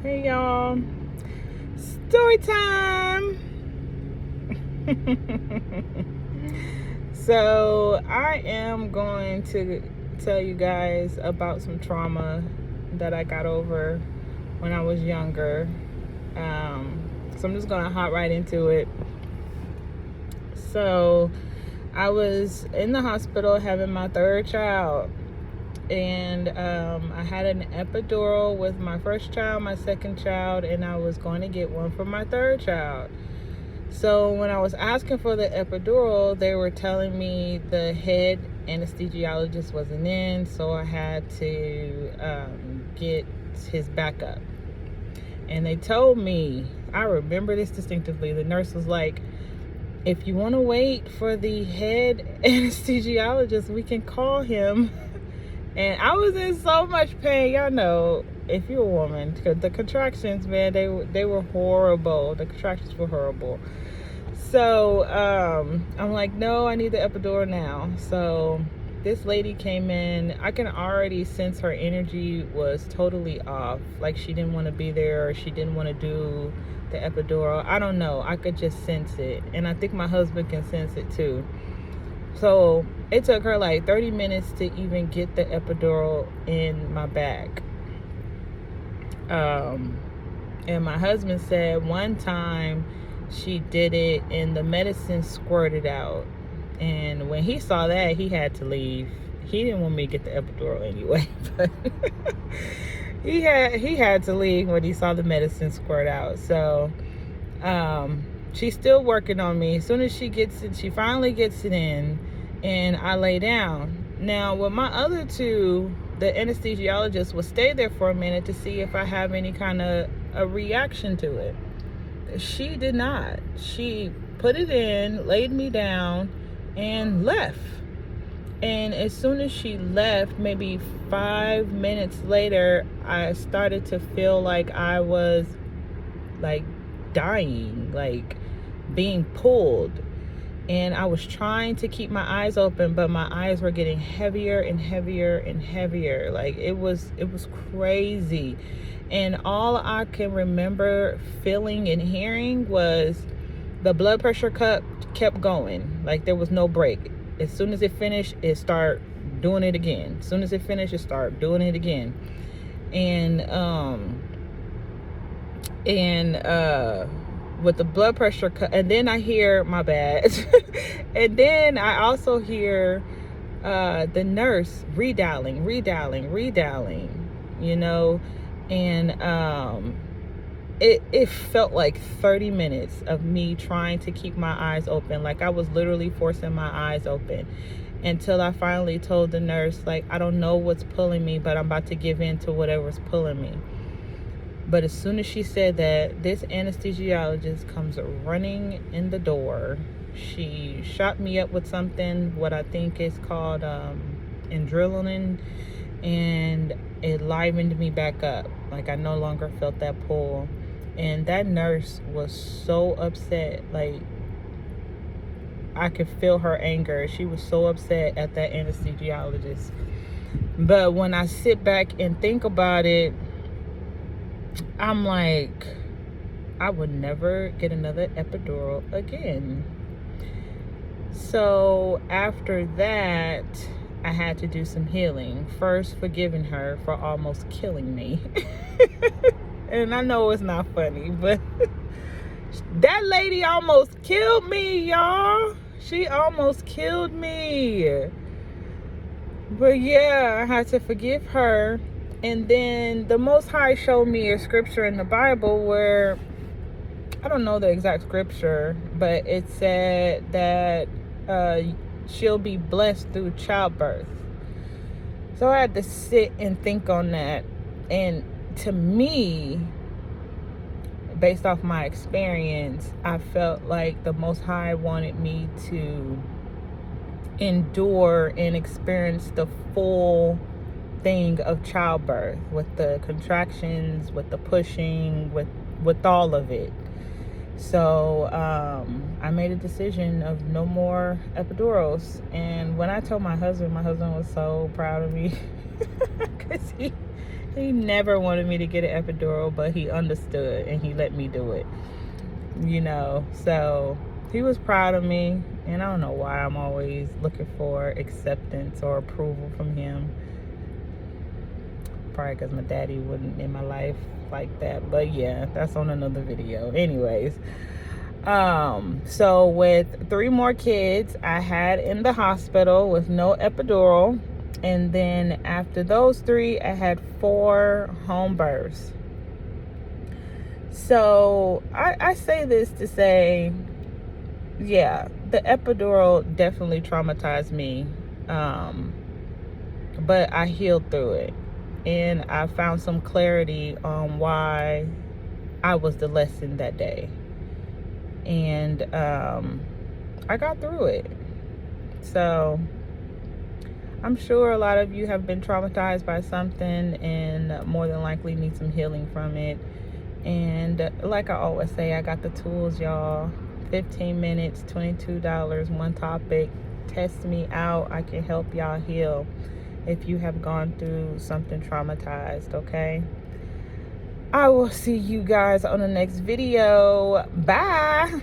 Hey y'all, story time. So I am going to tell you guys about some trauma that I got over when I was younger. So I'm just gonna hop right into it. So I was in the hospital having my third child, and I had an epidural with my first child, my second child, and I was going to get one for my third child. So when I was asking for the epidural, they were telling me the head anesthesiologist wasn't in, so I had to get his backup. And they told me, I remember this distinctively, the nurse was like, if you want to wait for the head anesthesiologist, we can call him. And I was in so much pain. Y'all know, if you're a woman, because the contractions, man, they were horrible. The contractions were horrible. So I'm like, no, I need the epidural now. So this lady came in. I can already sense her energy was totally off. Like she didn't want to be there, or she didn't want to do the epidural. I don't know. I could just sense it. And I think my husband can sense it too. So it took her like 30 minutes to even get the epidural in my back. And my husband said one time she did it and the medicine squirted out. And when he saw that, he had to leave. He didn't want me to get the epidural anyway, but he had to leave when he saw the medicine squirt out. So she's still working on me. As soon as she gets it, she finally gets it in, and I lay down. Now, with my other two, the anesthesiologist will stay there for a minute to see if I have any kind of a reaction to it. She did not. She put it in, laid me down, and left. And as soon as she left, maybe 5 minutes later, I started to feel like I was like dying, like being pulled. And I was trying to keep my eyes open, but my eyes were getting heavier and heavier and heavier. Like it was crazy. And all I can remember feeling and hearing was the blood pressure kept going. Like there was no break. As soon as it finished, it started doing it again. As soon as it finished, it started doing it again. And with the blood pressure and then I hear, my bad, and then I also hear the nurse redialing, you know. And it felt like 30 minutes of me trying to keep my eyes open. Like I was literally forcing my eyes open until I finally told the nurse, like, I don't know what's pulling me, but I'm about to give in to whatever's pulling me. But as soon as she said that, this anesthesiologist comes running in the door. She shot me up with something, what I think is called adrenaline, and it livened me back up. Like I no longer felt that pull. And that nurse was so upset. Like I could feel her anger. She was so upset at that anesthesiologist. But when I sit back and think about it, I'm like, I would never get another epidural again. So after that, I had to do some healing. First, forgiving her for almost killing me. And I know it's not funny, but that lady almost killed me, y'all. She almost killed me. But yeah, I had to forgive her. And then the Most High showed me a scripture in the Bible where, I don't know the exact scripture, but it said that she'll be blessed through childbirth. So I had to sit and think on that. And to me, based off my experience, I felt like the Most High wanted me to endure and experience the full thing of childbirth, with the contractions, with the pushing, with all of it. So I made a decision of no more epidurals. And when I told my husband was so proud of me because He never wanted me to get an epidural, but he understood and he let me do it, you know. So he was proud of me, and I don't know why I'm always looking for acceptance or approval from him. Probably because my daddy wasn't in my life like that, but yeah, that's on another video. Anyways, so with 3 more kids I had in the hospital with no epidural, and then after those 3 I had 4 home births. So I say this to say, yeah, the epidural definitely traumatized me, but I healed through it, and I found some clarity on why I was the lesson that day, and I got through it. So I'm sure a lot of you have been traumatized by something and more than likely need some healing from it. And like I always say, I got the tools, y'all. 15 minutes, $22, one topic. Test me out. I can help y'all heal if you have gone through something traumatized, okay? I will see you guys on the next video. Bye.